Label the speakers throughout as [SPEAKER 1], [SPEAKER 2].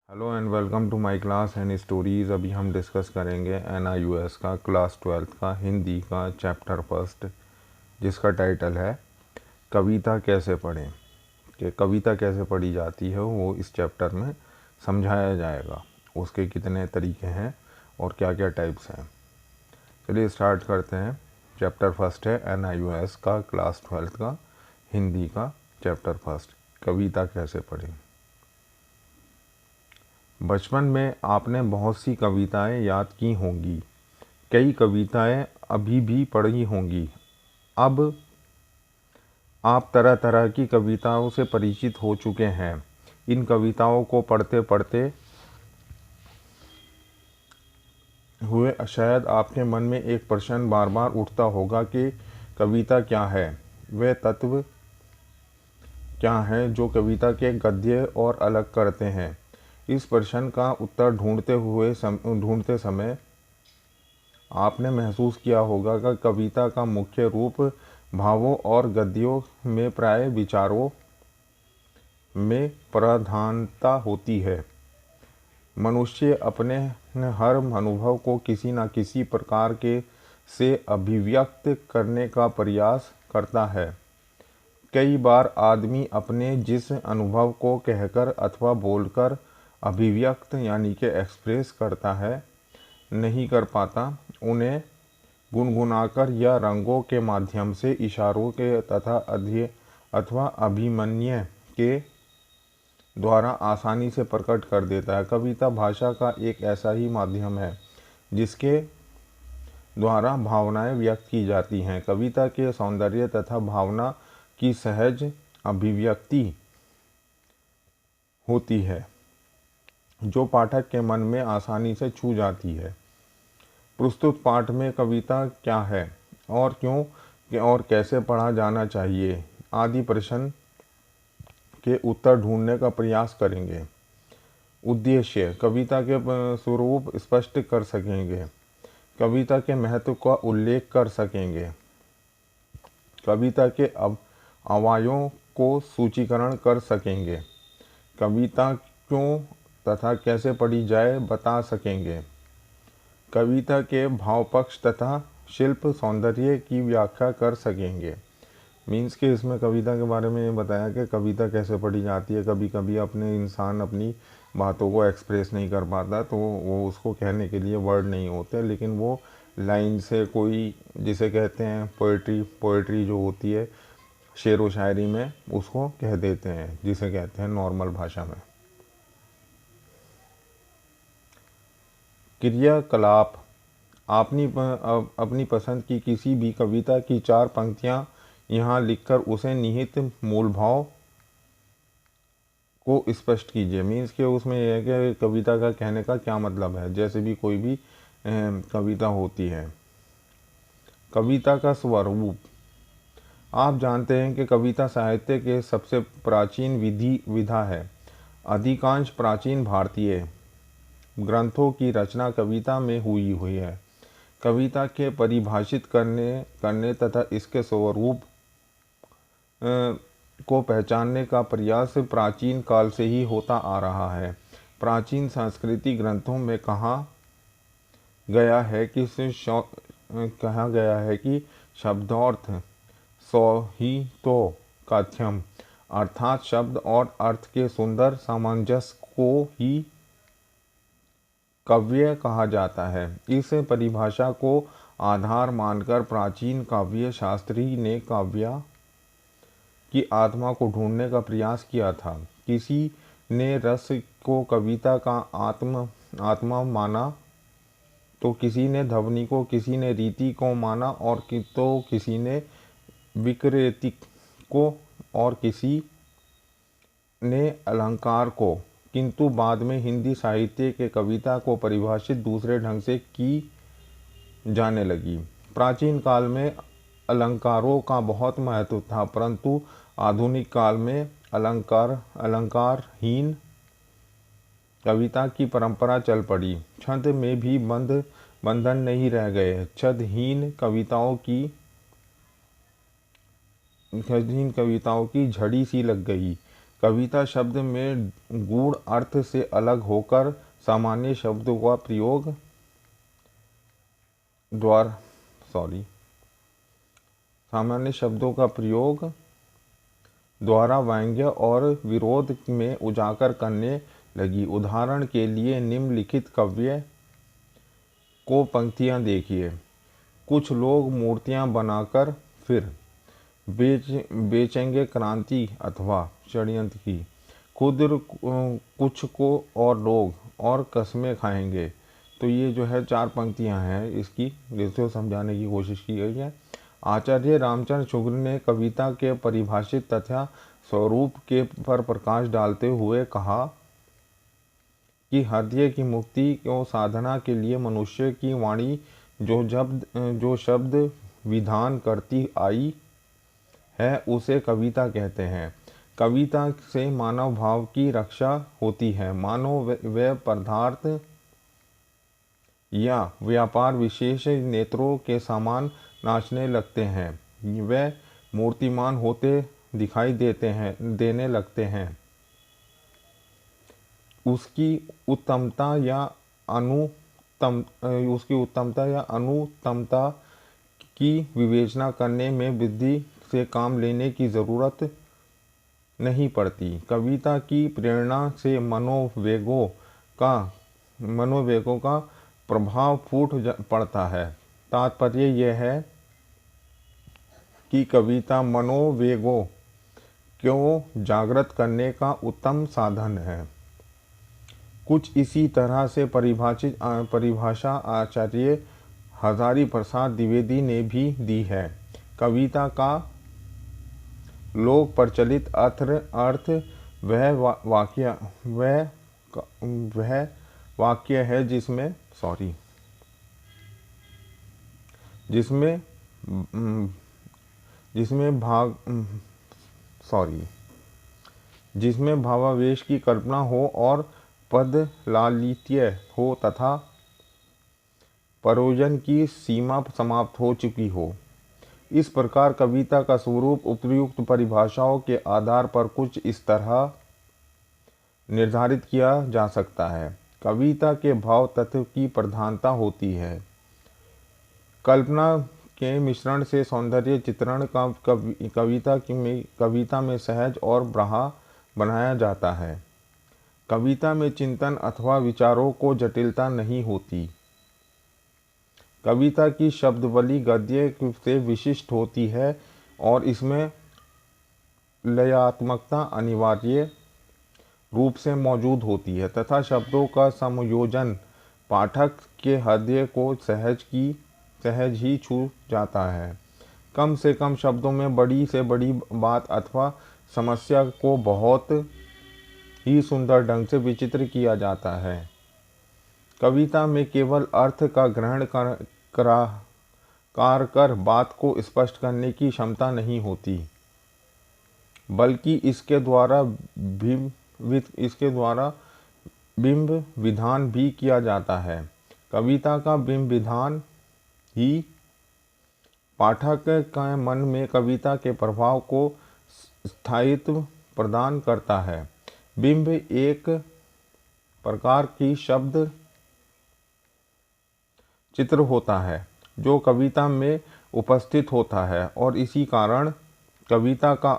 [SPEAKER 1] Hello and welcome to my class and stories. अभी हम discuss करेंगे NIUS का क्लास 12th का हिंदी का चैप्टर फर्स्ट, जिसका टाइटल है कविता कैसे पढ़ें। कि कविता कैसे पढ़ी जाती है वो इस चैप्टर में समझाया जाएगा। उसके कितने तरीके हैं और क्या क्या टाइप्स हैं। चलिए स्टार्ट करते हैं। चैप्टर फर्स्ट है NIUS का क्लास 12th का हिंदी का चैप्टर फर्स्ट, कविता कैसे पढ़ें। बचपन में आपने बहुत सी कविताएं याद की होंगी। कई कविताएं अभी भी पढ़ी होंगी। अब आप तरह तरह की कविताओं से परिचित हो चुके हैं। इन कविताओं को पढ़ते पढ़ते हुए शायद आपके मन में एक प्रश्न बार बार उठता होगा कि कविता क्या है, वे तत्व क्या हैं जो कविता के गद्य और अलग करते हैं। इस प्रश्न का उत्तर ढूंढते समय आपने महसूस किया होगा कि कविता का मुख्य रूप भावों और गद्यों में प्राय विचारों में प्रधानता होती है। मनुष्य अपने हर अनुभव को किसी न किसी प्रकार के से अभिव्यक्त करने का प्रयास करता है। कई बार आदमी अपने जिस अनुभव को कहकर अथवा बोलकर अभिव्यक्त यानी कि एक्सप्रेस करता है नहीं कर पाता, उन्हें गुनगुनाकर या रंगों के माध्यम से, इशारों के तथा अथवा अभिमन्य के द्वारा आसानी से प्रकट कर देता है। कविता भाषा का एक ऐसा ही माध्यम है जिसके द्वारा भावनाएं व्यक्त की जाती हैं। कविता के सौंदर्य तथा भावना की सहज अभिव्यक्ति होती है जो पाठक के मन में आसानी से छू जाती है। प्रस्तुत पाठ में कविता क्या है और क्यों और कैसे पढ़ा जाना चाहिए आदि प्रश्न के उत्तर ढूंढने का प्रयास करेंगे। उद्देश्य, कविता के स्वरूप स्पष्ट कर सकेंगे, कविता के महत्व का उल्लेख कर सकेंगे, कविता के अवयवों को सूचीकरण कर सकेंगे, कविता क्यों तथा कैसे पढ़ी जाए बता सकेंगे, कविता के भावपक्ष तथा शिल्प सौंदर्य की व्याख्या कर सकेंगे। मीन्स के इसमें कविता के बारे में ये बताया कि कविता कैसे पढ़ी जाती है। कभी कभी अपने इंसान अपनी बातों को एक्सप्रेस नहीं कर पाता, तो वो उसको कहने के लिए वर्ड नहीं होते, लेकिन वो लाइन से कोई जिसे कहते हैं पोइट्री जो होती है शेर व शायरी में, उसको कह देते हैं, जिसे कहते हैं नॉर्मल भाषा में। क्रियाकलाप, अपनी पसंद की किसी भी कविता की 4 पंक्तियाँ यहाँ लिखकर उसे निहित मूल भाव को स्पष्ट कीजिए। मीन्स के उसमें यह है कि कविता का कहने का क्या मतलब है। जैसे भी कोई भी कविता होती है। कविता का स्वरूप, आप जानते हैं कि कविता साहित्य के सबसे प्राचीन विधा है। अधिकांश प्राचीन भारतीय ग्रंथों की रचना कविता में हुई है। कविता के परिभाषित करने तथा इसके स्वरूप को पहचानने का प्रयास प्राचीन काल से ही होता आ रहा है। प्राचीन संस्कृति ग्रंथों में कहा गया है कि शब्दार्थ सौहितो कथ्यम, अर्थात शब्द और अर्थ के सुंदर सामंजस्य को ही काव्य कहा जाता है। इस परिभाषा को आधार मानकर प्राचीन काव्य शास्त्री ने काव्य की आत्मा को ढूंढने का प्रयास किया था। किसी ने रस को कविता का आत्मा माना, तो किसी ने ध्वनि को, किसी ने रीति को माना, और तो किसी ने विकृति को, और किसी ने अलंकार को। किंतु बाद में हिंदी साहित्य के कविता को परिभाषित दूसरे ढंग से की जाने लगी। प्राचीन काल में अलंकारों का बहुत महत्व था, परंतु आधुनिक काल में अलंकारहीन कविता की परंपरा चल पड़ी। छंद में भी बंधन नहीं रह गए। छंदहीन कविताओं की झड़ी सी लग गई। कविता शब्द में गूढ़ अर्थ से अलग होकर सामान्य शब्दों का प्रयोग द्वारा सामान्य शब्दों का प्रयोग द्वारा व्यंग्य और विरोध में उजागर करने लगी। उदाहरण के लिए निम्नलिखित काव्य को पंक्तियाँ देखिए। कुछ लोग मूर्तियाँ बनाकर फिर बेचेंगे क्रांति अथवा षड्यंत्र की, खुद कुछ को और लोग और कस्में खाएंगे। तो ये जो है 4 पंक्तियाँ हैं, इसकी जिसको समझाने की कोशिश की गई है। आचार्य रामचंद्र शुक्ल ने कविता के परिभाषित तथा स्वरूप के पर प्रकाश डालते हुए कहा कि हृदय की मुक्ति को साधना के लिए मनुष्य की वाणी जो शब्द विधान करती आई है उसे कविता कहते हैं। कविता से मानव भाव की रक्षा होती है। मानो वे पदार्थ या व्यापार विशेष नेत्रों के समान नाचने लगते हैं, वे मूर्तिमान होते दिखाई देने लगते हैं। उसकी उत्तमता या अनुत्तमता की विवेचना करने में बुद्धि से काम लेने की ज़रूरत नहीं पड़ती। कविता की प्रेरणा से मनोवेगों का प्रभाव फूट पड़ता है। तात्पर्य यह है कि कविता मनोवेगों को जागृत करने का उत्तम साधन है। कुछ इसी तरह से परिभाषा आचार्य हजारी प्रसाद द्विवेदी ने भी दी है। कविता का लोक प्रचलित अर्थ वह वाक्य है जिसमें भावावेश की कल्पना हो और पद लालित्य हो तथा प्रयोजन की सीमा समाप्त हो चुकी हो। इस प्रकार कविता का स्वरूप उपयुक्त परिभाषाओं के आधार पर कुछ इस तरह निर्धारित किया जा सकता है। कविता के भाव तत्व की प्रधानता होती है। कल्पना के मिश्रण से सौंदर्य चित्रण का कविता में सहज और ब्राहा बनाया जाता है। कविता में चिंतन अथवा विचारों को जटिलता नहीं होती। कविता की शब्दावली गद्य से विशिष्ट होती है और इसमें लयात्मकता अनिवार्य रूप से मौजूद होती है तथा शब्दों का संयोजन पाठक के हृदय को सहज ही छू जाता है। कम से कम शब्दों में बड़ी से बड़ी बात अथवा समस्या को बहुत ही सुंदर ढंग से विचित्र किया जाता है। कविता में केवल अर्थ का ग्रहण कर बात को स्पष्ट करने की क्षमता नहीं होती, बल्कि इसके द्वारा बिंब विधान भी किया जाता है। कविता का बिंब विधान ही पाठक के मन में कविता के प्रभाव को स्थायित्व प्रदान करता है। बिंब एक प्रकार की शब्द चित्र होता है जो कविता में उपस्थित होता है और इसी कारण कविता का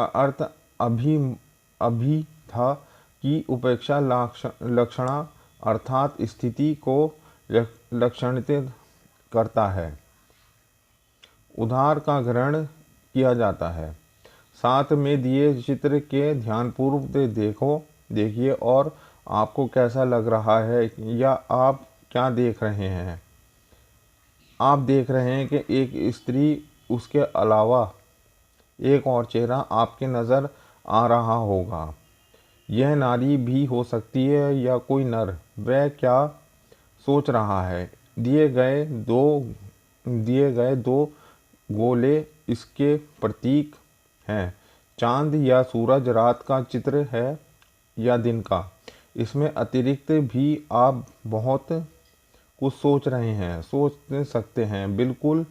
[SPEAKER 1] अर्थ अभिधा की उपेक्षा लक्षणा अर्थात स्थिति को लक्षणित करता है। उदाहरण का ग्रहण किया जाता है। साथ में दिए चित्र के ध्यानपूर्वक देखिए और आपको कैसा लग रहा है या आप क्या देख रहे हैं। आप देख रहे हैं कि एक स्त्री, उसके अलावा एक और चेहरा आपके नज़र आ रहा होगा। यह नारी भी हो सकती है या कोई नर। वह क्या सोच रहा है। दिए गए दो गोले इसके प्रतीक हैं। चांद या सूरज रात का चित्र है या दिन का। इसमें अतिरिक्त भी आप बहुत कुछ सोच सकते हैं। बिल्कुल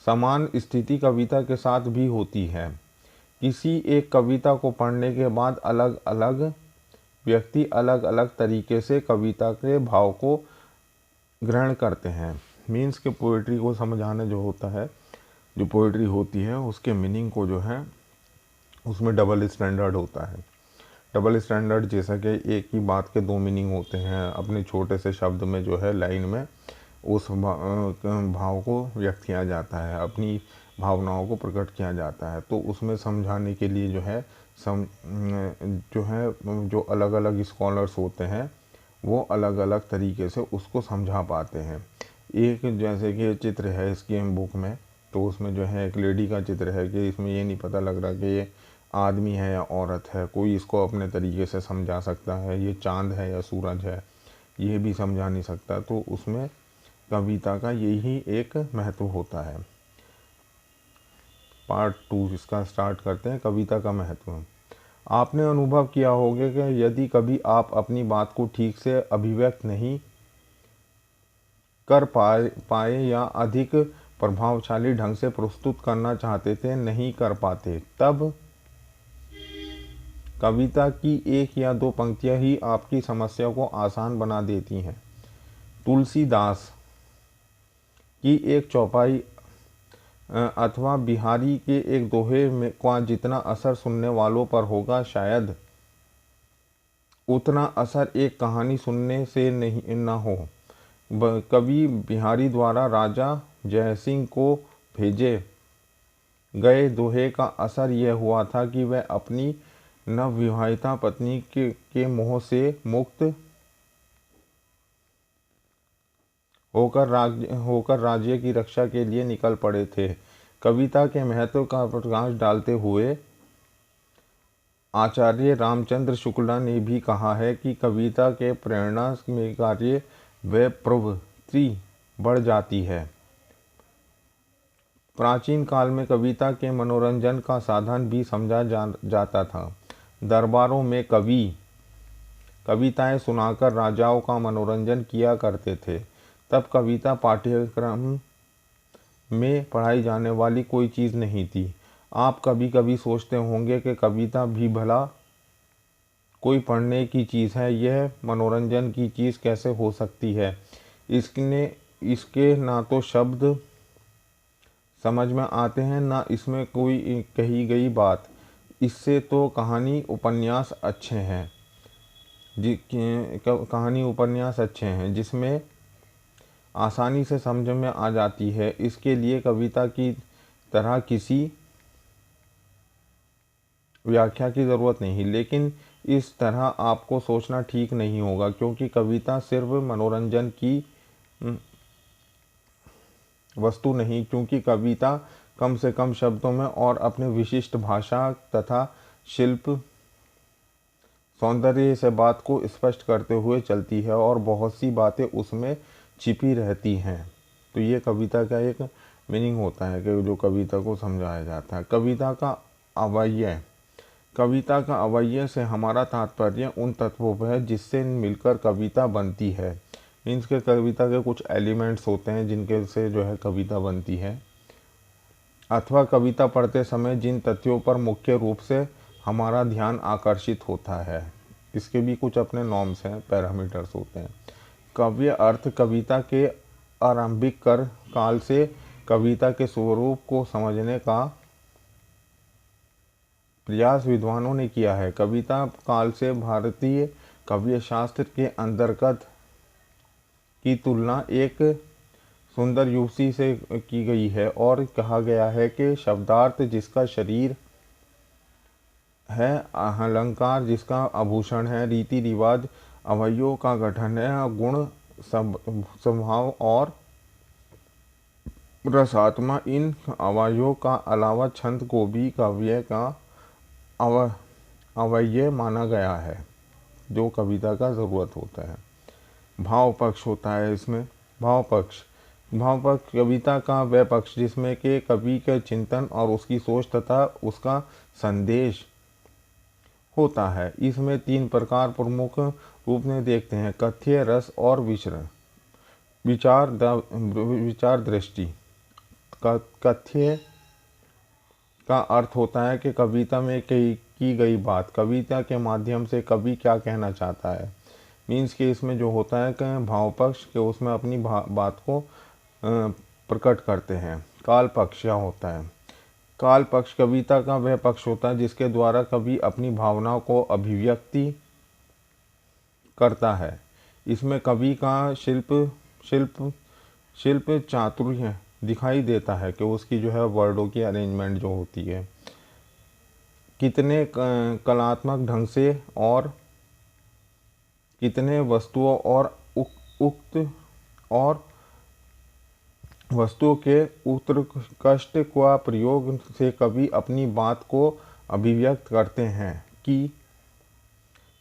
[SPEAKER 1] समान स्थिति कविता के साथ भी होती है। किसी एक कविता को पढ़ने के बाद अलग अलग व्यक्ति अलग अलग तरीके से कविता के भाव को ग्रहण करते हैं। मीन्स के पोइट्री को समझाना जो होता है, जो पोइट्री होती है उसके मीनिंग को जो है उसमें डबल स्टैंडर्ड होता है। डबल स्टैंडर्ड जैसा कि एक ही बात के दो मीनिंग होते हैं, अपने छोटे से शब्द में जो है लाइन में उस भाव को व्यक्त किया जाता है, अपनी भावनाओं को प्रकट किया जाता है। तो उसमें समझाने के लिए जो अलग अलग स्कॉलर्स होते हैं वो अलग अलग तरीके से उसको समझा पाते हैं। एक जैसे कि चित्र है इसकी बुक में, तो उसमें जो है एक लेडी का चित्र है कि इसमें ये नहीं पता लग रहा कि ये आदमी है या औरत है। कोई इसको अपने तरीके से समझा सकता है, ये चांद है या सूरज है, ये भी समझा नहीं सकता। तो उसमें कविता का यही एक महत्व होता है। पार्ट 2 इसका स्टार्ट करते हैं, कविता का महत्व। आपने अनुभव किया होगा कि यदि कभी आप अपनी बात को ठीक से अभिव्यक्त नहीं कर पाए या अधिक प्रभावशाली ढंग से प्रस्तुत करना चाहते थे, नहीं कर पाते, तब कविता की एक या दो पंक्तियां ही आपकी समस्या को आसान बना देती हैं। तुलसीदास की एक चौपाई अथवा बिहारी के एक दोहे में का जितना असर सुनने वालों पर होगा, शायद उतना असर एक कहानी सुनने से नहीं न हो। कवि बिहारी द्वारा राजा जयसिंह को भेजे गए दोहे का असर यह हुआ था कि वह अपनी नवविवाहिता पत्नी के मोह से मुक्त होकर राज्य की रक्षा के लिए निकल पड़े थे। कविता के महत्व का प्रकाश डालते हुए आचार्य रामचंद्र शुक्ला ने भी कहा है कि कविता के प्रेरणा में कार्य व प्रवृत्ति बढ़ जाती है। प्राचीन काल में कविता के मनोरंजन का साधन भी समझा जाता था। दरबारों में कविताएं सुनाकर राजाओं का मनोरंजन किया करते थे। तब कविता पाठ्यक्रम में पढ़ाई जाने वाली कोई चीज़ नहीं थी। आप कभी कभी सोचते होंगे कि कविता भी भला कोई पढ़ने की चीज़ है, यह मनोरंजन की चीज़ कैसे हो सकती है। इसके ना तो शब्द समझ में आते हैं, ना इसमें कोई कही गई बात। इससे तो कहानी उपन्यास अच्छे हैं जिसमें आसानी से समझ में आ जाती है। इसके लिए कविता की तरह किसी व्याख्या की ज़रूरत नहीं। लेकिन इस तरह आपको सोचना ठीक नहीं होगा, क्योंकि कविता सिर्फ मनोरंजन की वस्तु नहीं, क्योंकि कविता कम से कम शब्दों में और अपने विशिष्ट भाषा तथा शिल्प सौंदर्य से बात को स्पष्ट करते हुए चलती है और बहुत सी बातें उसमें छिपी रहती हैं। तो ये कविता का एक मीनिंग होता है कि जो कविता को समझाया जाता है। कविता का अवयव से हमारा तात्पर्य उन तत्वों पर है जिससे मिलकर कविता बनती है। मीन्स के कविता के कुछ एलिमेंट्स होते हैं जिनके से जो है कविता बनती है, अथवा कविता पढ़ते समय जिन तथ्यों पर मुख्य रूप से हमारा ध्यान आकर्षित होता है। इसके भी कुछ अपने नॉर्म्स हैं, पैरामीटर्स होते हैं। काव्य अर्थ कविता के आरंभिक काल से कविता के स्वरूप को समझने का प्रयास विद्वानों ने किया है। कविता काल से भारतीय काव्य शास्त्र के अंतर्गत की तुलना एक सुंदर युवती से की गई है और कहा गया है कि शब्दार्थ जिसका शरीर है, अलंकार जिसका आभूषण है, रीति रिवाज अवयवों का गठन है, गुण स्वभाव और रसात्मा इन अवयवों का अलावा छंद को भी काव्य का अवयव माना गया है, जो कविता का ज़रूरत होता है। भाव पक्ष होता है इसमें। भाव पक्ष कविता का वह पक्ष जिसमें के कवि के चिंतन और उसकी सोच तथा उसका संदेश होता है। इसमें तीन प्रकार प्रमुख रूप में देखते हैं: कथ्य, रस और विचार दृष्टि। का अर्थ होता है कि कविता में की गई बात, कविता के माध्यम से कवि क्या कहना चाहता है। मीन्स कि इसमें जो होता है कि भाव पक्ष के उसमें अपनी बात को प्रकट करते हैं। काल पक्ष क्या होता है? काल पक्ष कविता का वह पक्ष होता है जिसके द्वारा कवि अपनी भावनाओं को अभिव्यक्ति करता है। इसमें कवि का शिल्प शिल्प चातुर्य दिखाई देता है कि उसकी जो है वर्डों की अरेंजमेंट जो होती है कितने कलात्मक ढंग से और कितने वस्तुओं और उक्त और वस्तुओं के उत्कृष्ट का प्रयोग से कवि अपनी बात को अभिव्यक्त करते हैं की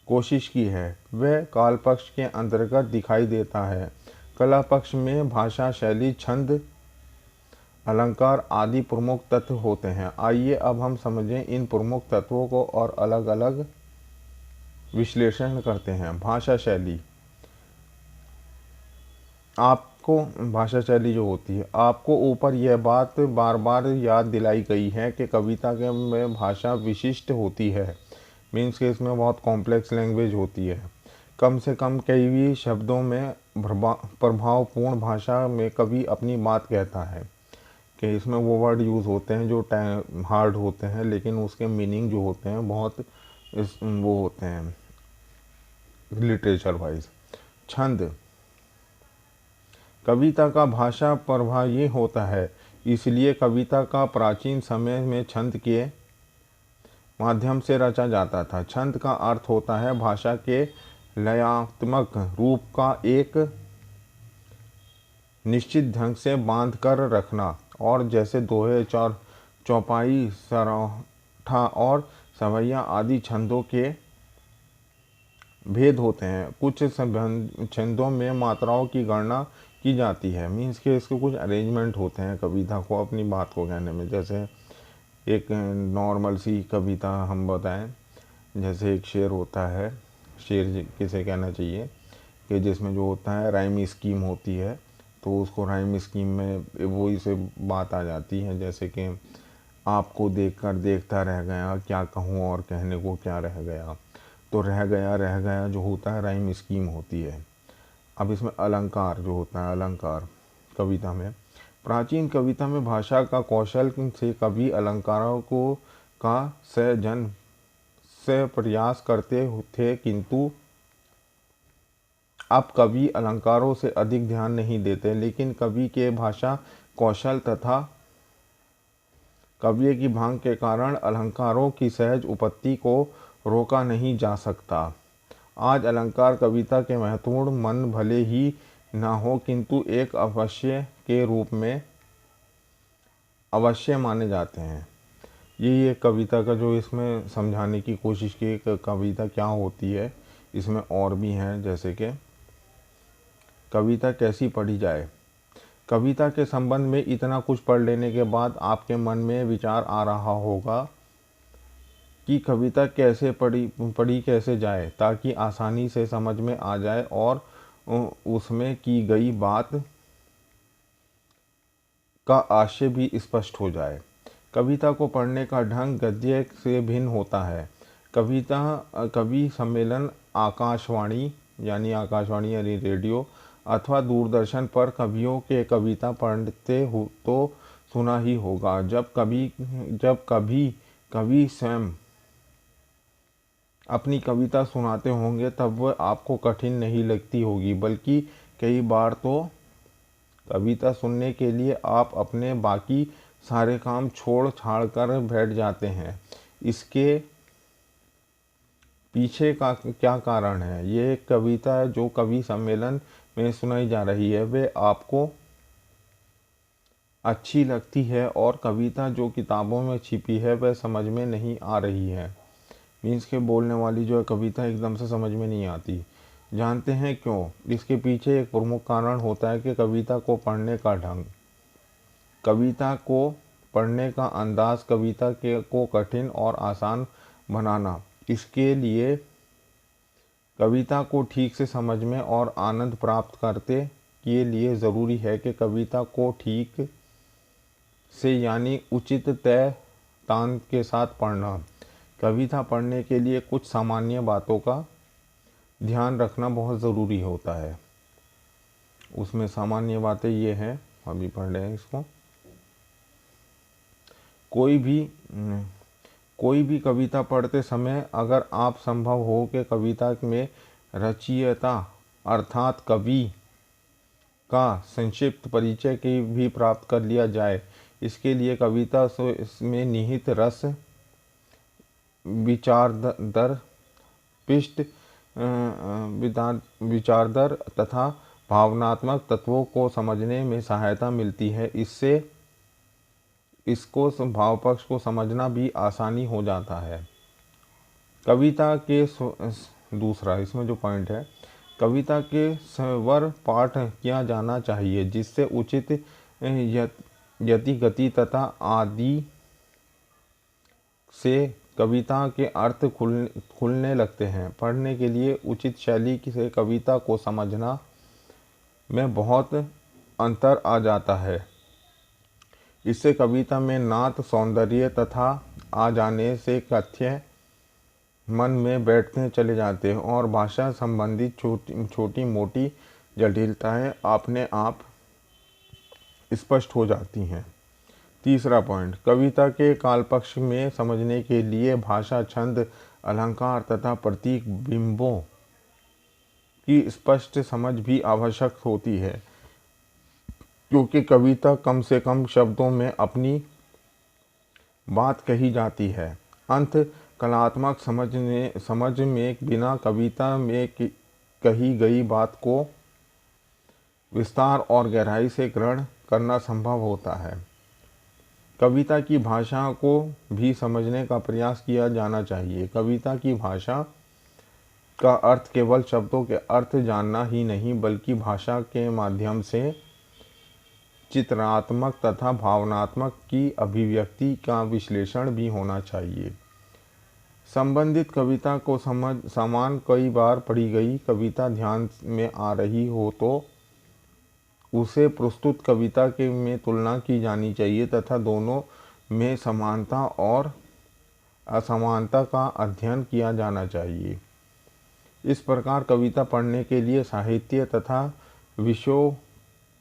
[SPEAKER 1] कोशिश की है, वह काल पक्ष के अंतर्गत दिखाई देता है। कला पक्ष में भाषा, शैली, छंद, अलंकार आदि प्रमुख तत्व होते हैं। आइए अब हम समझें इन प्रमुख तत्वों को और अलग अलग विश्लेषण करते हैं। भाषा शैली। आपको भाषा शैली जो होती है, आपको ऊपर यह बात बार बार याद दिलाई गई है कि कविता के में भाषा विशिष्ट होती है। मीन्स के इसमें बहुत कॉम्प्लेक्स लैंग्वेज होती है। कम से कम कई भी शब्दों में प्रभावपूर्ण भाषा में कवि अपनी बात कहता है कि इसमें वो वर्ड यूज़ होते हैं जो हार्ड होते हैं, लेकिन उसके मीनिंग जो होते हैं बहुत वो होते हैं लिटरेचर वाइज। छंद। कविता का भाषा प्रभाव ये होता है, इसलिए कविता का प्राचीन समय में छंद के माध्यम से रचा जाता था। छंद का अर्थ होता है भाषा के लयात्मक रूप का एक निश्चित ढंग से बांध कर रखना, और जैसे दोहे, चौपाई, सराठा और सवैया आदि छंदों के भेद होते हैं। कुछ छंदों में मात्राओं की गणना की जाती है। मीन्स के इसके कुछ अरेंजमेंट होते हैं कविता को अपनी बात को कहने में। जैसे एक नॉर्मल सी कविता हम बताएं, जैसे एक शेर होता है, शेर किसे कहना चाहिए, कि जिसमें जो होता है राइम स्कीम होती है, तो उसको राइम स्कीम में वो इसे बात आ जाती है, जैसे कि आपको देखकर देखता रह गया, क्या कहूँ और कहने को क्या रह गया। तो रह गया जो होता है राइम स्कीम होती है। अब इसमें अलंकार जो होता है, अलंकार कविता में, प्राचीन कविता में भाषा का कौशल से कवि अलंकारों को का सृजन से प्रयास करते थे, किंतु अब कवि अलंकारों से अधिक ध्यान नहीं देते। लेकिन कवि के भाषा कौशल तथा काव्य की भांग के कारण अलंकारों की सहज उपत्ति को रोका नहीं जा सकता। आज अलंकार कविता के महत्वपूर्ण मन भले ही ना हो, किंतु एक अवश्य के रूप में अवश्य माने जाते हैं। यही एक कविता का जो इसमें समझाने की कोशिश की कविता क्या होती है। इसमें और भी हैं, जैसे कि कविता कैसी पढ़ी जाए। कविता के संबंध में इतना कुछ पढ़ लेने के बाद आपके मन में विचार आ रहा होगा कि कविता कैसे पढ़ी कैसे जाए, ताकि आसानी से समझ में आ जाए और उसमें की गई बात का आशय भी स्पष्ट हो जाए। कविता को पढ़ने का ढंग गद्य से भिन्न होता है। कवि सम्मेलन आकाशवाणी यानी रेडियो अथवा दूरदर्शन पर कवियों के कविता पढ़ते हो तो सुना ही होगा। जब कभी कवि स्वयं अपनी कविता सुनाते होंगे तब वह आपको कठिन नहीं लगती होगी, बल्कि कई बार तो कविता सुनने के लिए आप अपने बाकी सारे काम छोड़ छाड़ कर बैठ जाते हैं। इसके पीछे का क्या कारण है? ये एक कविता जो कवि सम्मेलन में सुनाई जा रही है वे आपको अच्छी लगती है, और कविता जो किताबों में छिपी है वह समझ में नहीं आ रही है। मीन्स के बोलने वाली जो है कविता एकदम से समझ में नहीं आती। जानते हैं क्यों? इसके पीछे एक प्रमुख कारण होता है कि कविता को पढ़ने का ढंग, कविता को पढ़ने का अंदाज, कविता को कठिन और आसान बनाना। इसके लिए कविता को ठीक से समझ में और आनंद प्राप्त करते के लिए ज़रूरी है कि कविता को ठीक से यानी उचित तय तान के साथ पढ़ना। कविता पढ़ने के लिए कुछ सामान्य बातों का ध्यान रखना बहुत ज़रूरी होता है। उसमें सामान्य बातें ये हैं, अभी पढ़ रहे हैं इसको। कोई भी कविता पढ़ते समय अगर आप संभव हो कि कविता में रचयिता अर्थात कवि का संक्षिप्त परिचय की भी प्राप्त कर लिया जाए। इसके लिए कविता से इसमें निहित रस, विचारदर पिष्ट विचारदर तथा भावनात्मक तत्वों को समझने में सहायता मिलती है। इससे इसको भाव पक्ष को समझना भी आसानी हो जाता है। कविता के दूसरा इसमें जो पॉइंट है, कविता के स्वर पाठ किया जाना चाहिए जिससे उचित यति गति तथा आदि से कविता के अर्थ खुलने लगते हैं। पढ़ने के लिए उचित शैली से कविता को समझना में बहुत अंतर आ जाता है। इससे कविता में नात सौंदर्य तथा आ जाने से कथ्य मन में बैठते चले जाते हैं और भाषा संबंधित छोटी मोटी जटिलताएं अपने आप स्पष्ट हो जाती हैं। तीसरा पॉइंट, कविता के कालपक्ष में समझने के लिए भाषा, छंद, अलंकार तथा प्रतीक बिंबों की स्पष्ट समझ भी आवश्यक होती है, क्योंकि कविता कम से कम शब्दों में अपनी बात कही जाती है। अंत कलात्मक समझ में बिना कविता में कही गई बात को विस्तार और गहराई से ग्रहण करना संभव होता है। कविता की भाषा को भी समझने का प्रयास किया जाना चाहिए। कविता की भाषा का अर्थ केवल शब्दों के अर्थ जानना ही नहीं, बल्कि भाषा के माध्यम से चित्रात्मक तथा भावनात्मक की अभिव्यक्ति का विश्लेषण भी होना चाहिए। संबंधित कविता को समान कई बार पढ़ी गई कविता ध्यान में आ रही हो तो उसे प्रस्तुत कविता के में तुलना की जानी चाहिए तथा दोनों में समानता और असमानता का अध्ययन किया जाना चाहिए। इस प्रकार कविता पढ़ने के लिए साहित्य तथा विषयों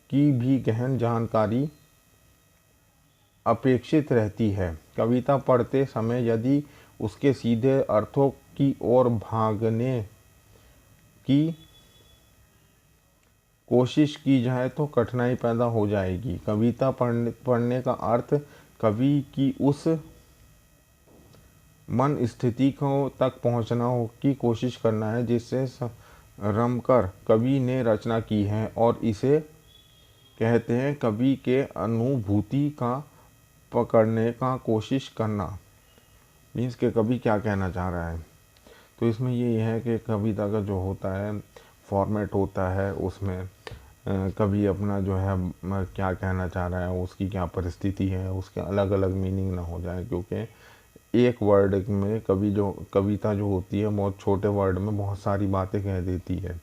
[SPEAKER 1] की भी गहन जानकारी अपेक्षित रहती है। कविता पढ़ते समय यदि उसके सीधे अर्थों की ओर भागने की कोशिश की जाए तो कठिनाई पैदा हो जाएगी। कविता पढ़ने का अर्थ कवि की उस मन स्थिति को तक पहुंचना की कोशिश करना है जिससे रमकर कवि ने रचना की है, और इसे कहते हैं कवि के अनुभूति का पकड़ने का कोशिश करना। मीन्स के कवि क्या कहना चाह रहा है। तो इसमें ये है कि कविता का जो होता है फॉर्मेट होता है, उसमें कवि अपना जो है क्या कहना चाह रहा है, उसकी क्या परिस्थिति है, उसके अलग अलग मीनिंग ना हो जाए, क्योंकि एक वर्ड में कविता जो होती है बहुत छोटे वर्ड में बहुत सारी बातें कह देती है।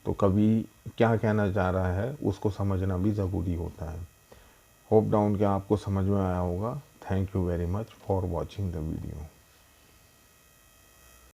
[SPEAKER 1] तो कवि क्या कहना चाह रहा है उसको समझना भी ज़रूरी होता है। होप डाउन कि आपको समझ में आया होगा। Thank you very much for watching the video.